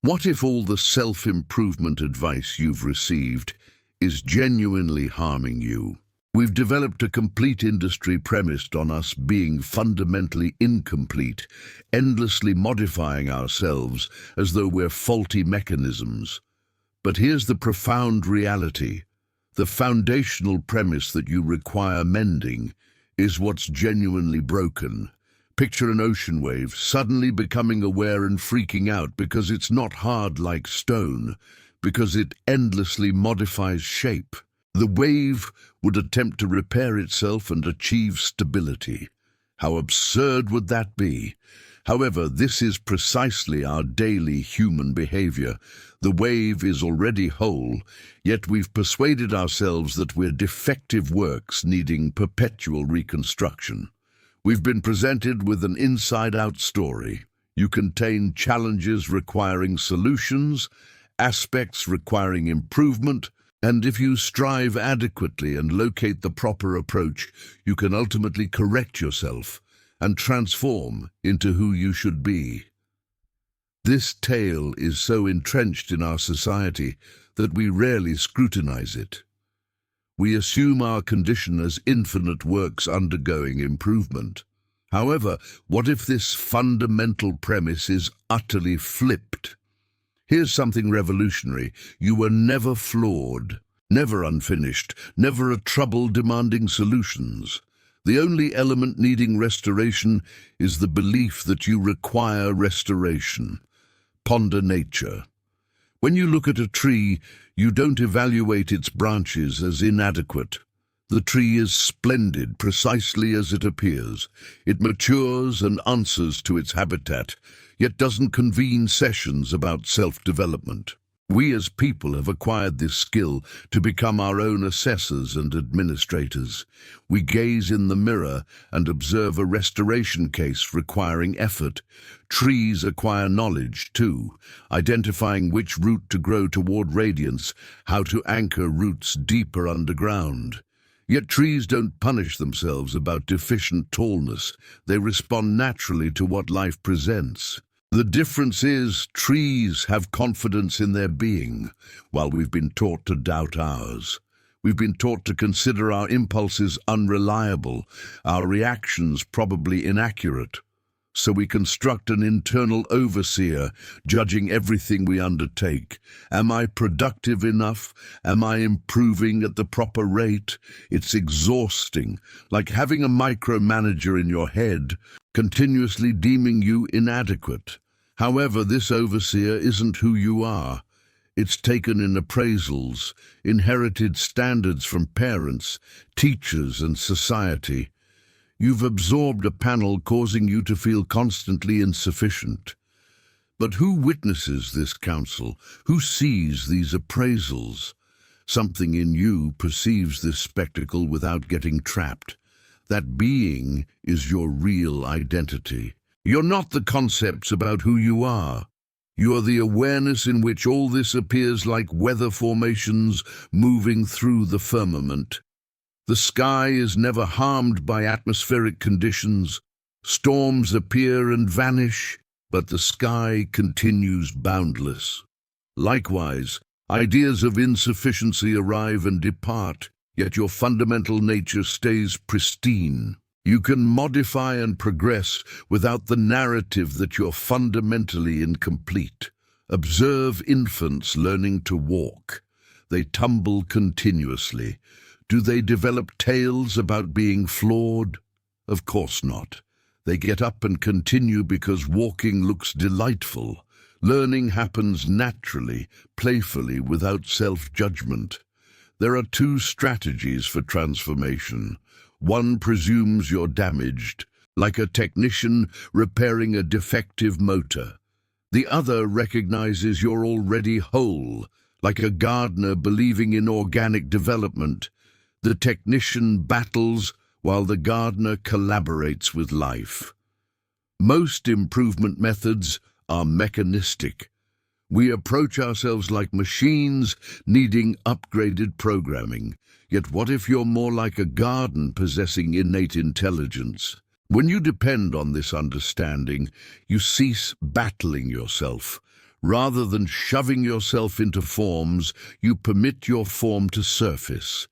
What if all the self-improvement advice you've received is genuinely harming you? We've developed a complete industry premised on us being fundamentally incomplete, endlessly modifying ourselves as though we're faulty mechanisms. But here's the profound reality. The foundational premise that you require mending is what's genuinely broken. Picture an ocean wave suddenly becoming aware and freaking out because it's not hard like stone, because it endlessly modifies shape. The wave would attempt to repair itself and achieve stability. How absurd would that be? However, this is precisely our daily human behavior. The wave is already whole, yet we've persuaded ourselves that we're defective works needing perpetual reconstruction. We've been presented with an inside-out story. You contain challenges requiring solutions, aspects requiring improvement, and if you strive adequately and locate the proper approach, you can ultimately correct yourself and transform into who you should be. This tale is so entrenched in our society that we rarely scrutinize it. We assume our condition as infinite works undergoing improvement. However, what if this fundamental premise is utterly flipped? Here's something revolutionary. You were never flawed, never unfinished, never a trouble demanding solutions. The only element needing restoration is the belief that you require restoration. Ponder nature. When you look at a tree, you don't evaluate its branches as inadequate. The tree is splendid precisely as it appears. It matures and answers to its habitat, yet doesn't convene sessions about self-development. We as people have acquired this skill to become our own assessors and administrators. We gaze in the mirror and observe a restoration case requiring effort. Trees acquire knowledge too, identifying which root to grow toward radiance, how to anchor roots deeper underground. Yet trees don't punish themselves about deficient tallness. They respond naturally to what life presents. The difference is trees have confidence in their being, while we've been taught to doubt ours. We've been taught to consider our impulses unreliable, our reactions probably inaccurate. So we construct an internal overseer, judging everything we undertake. Am I productive enough? Am I improving at the proper rate? It's exhausting, like having a micromanager in your head, continuously deeming you inadequate. However, this overseer isn't who you are. It's taken in appraisals, inherited standards from parents, teachers, and society. You've absorbed a panel causing you to feel constantly insufficient. But who witnesses this counsel? Who sees these appraisals? Something in you perceives this spectacle without getting trapped. That being is your real identity. You're not the concepts about who you are. You are the awareness in which all this appears like weather formations moving through the firmament. The sky is never harmed by atmospheric conditions. Storms appear and vanish, but the sky continues boundless. Likewise, ideas of insufficiency arrive and depart, yet your fundamental nature stays pristine. You can modify and progress without the narrative that you're fundamentally incomplete. Observe infants learning to walk. They tumble continuously. Do they develop tales about being flawed? Of course not. They get up and continue because walking looks delightful. Learning happens naturally, playfully, without self-judgment. There are two strategies for transformation. One presumes you're damaged, like a technician repairing a defective motor. The other recognizes you're already whole, like a gardener believing in organic development. The technician battles while the gardener collaborates with life. Most improvement methods are mechanistic. We approach ourselves like machines needing upgraded programming. Yet what if you're more like a garden possessing innate intelligence? When you depend on this understanding, you cease battling yourself. Rather than shoving yourself into forms, you permit your form to surface.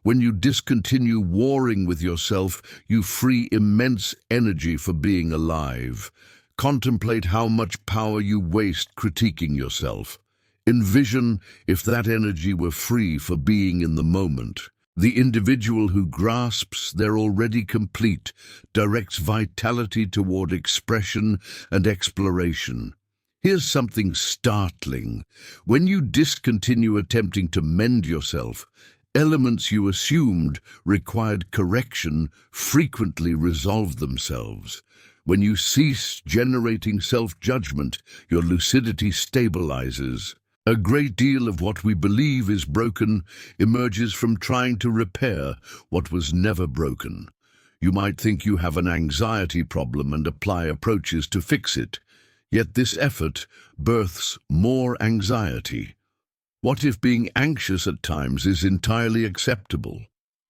When you discontinue warring with yourself, you free immense energy for being alive. Contemplate how much power you waste critiquing yourself. Envision if that energy were free for being in the moment. The individual who grasps they're already complete directs vitality toward expression and exploration. Here's something startling. When you discontinue attempting to mend yourself, elements you assumed required correction frequently resolve themselves. When you cease generating self-judgment, your lucidity stabilizes. A great deal of what we believe is broken emerges from trying to repair what was never broken. You might think you have an anxiety problem and apply approaches to fix it. Yet this effort births more anxiety. What if being anxious at times is entirely acceptable?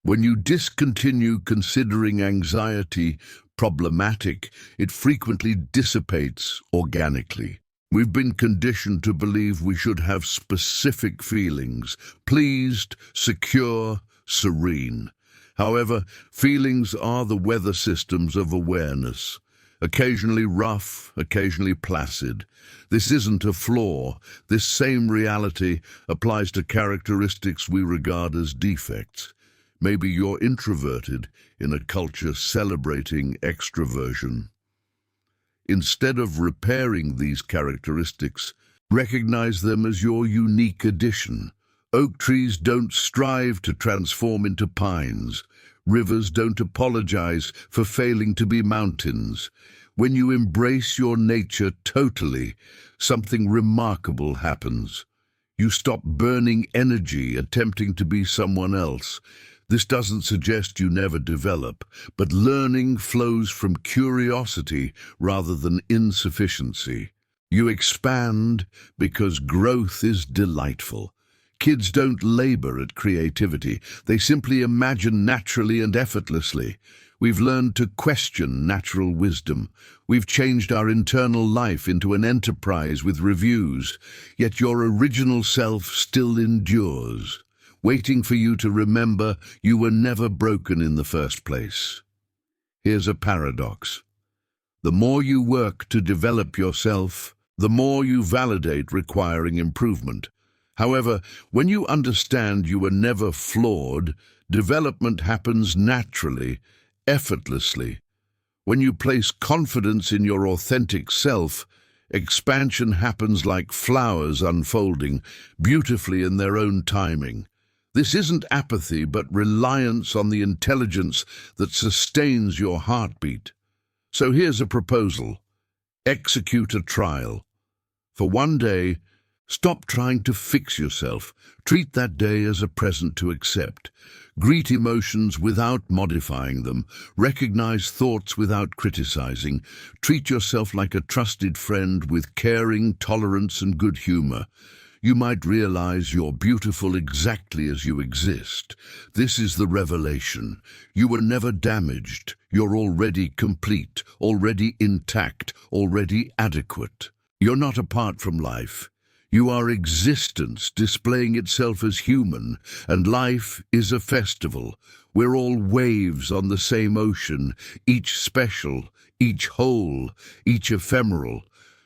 When you discontinue considering anxiety problematic, it frequently dissipates organically. We've been conditioned to believe we should have specific feelings: pleased, secure, serene. However, feelings are the weather systems of awareness. Occasionally rough, occasionally placid. This isn't a flaw. This same reality applies to characteristics we regard as defects. Maybe you're introverted in a culture celebrating extroversion. Instead of repairing these characteristics, recognize them as your unique addition. Oak trees don't strive to transform into pines. Rivers don't apologize for failing to be mountains. When you embrace your nature totally, something remarkable happens. You stop burning energy attempting to be someone else. This doesn't suggest you never develop, but learning flows from curiosity rather than insufficiency. You expand because growth is delightful. Kids don't labor at creativity. They simply imagine naturally and effortlessly. We've learned to question natural wisdom. We've changed our internal life into an enterprise with reviews, yet your original self still endures, waiting for you to remember you were never broken in the first place. Here's a paradox. The more you work to develop yourself, the more you validate requiring improvement. However, when you understand you were never flawed, development happens naturally, effortlessly. When you place confidence in your authentic self, expansion happens like flowers unfolding beautifully in their own timing. This isn't apathy, but reliance on the intelligence that sustains your heartbeat. So here's a proposal. Execute a trial. For one day, stop trying to fix yourself. Treat that day as a present to accept. Greet emotions without modifying them. Recognize thoughts without criticizing. Treat yourself like a trusted friend with caring, tolerance, and good humor. You might realize you're beautiful exactly as you exist. This is the revelation. You were never damaged. You're already complete, already intact, already adequate. You're not apart from life. You are existence displaying itself as human, and life is a festival. We're all waves on the same ocean, each special, each whole, each ephemeral.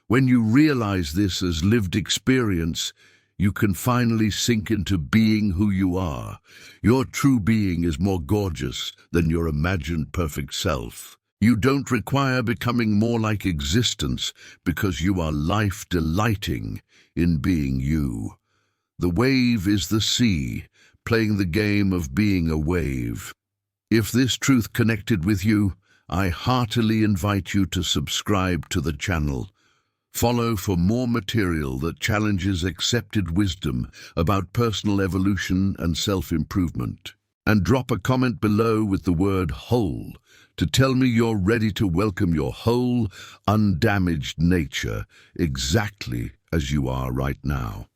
When you realize this as lived experience, you can finally sink into being who you are. Your true being is more gorgeous than your imagined perfect self. You don't require becoming more like existence because you are life delighting in being you. The wave is the sea, playing the game of being a wave. If this truth connected with you, I heartily invite you to subscribe to the channel. Follow for more material that challenges accepted wisdom about personal evolution and self-improvement. And drop a comment below with the word whole to tell me you're ready to welcome your whole, undamaged nature exactly as you are right now.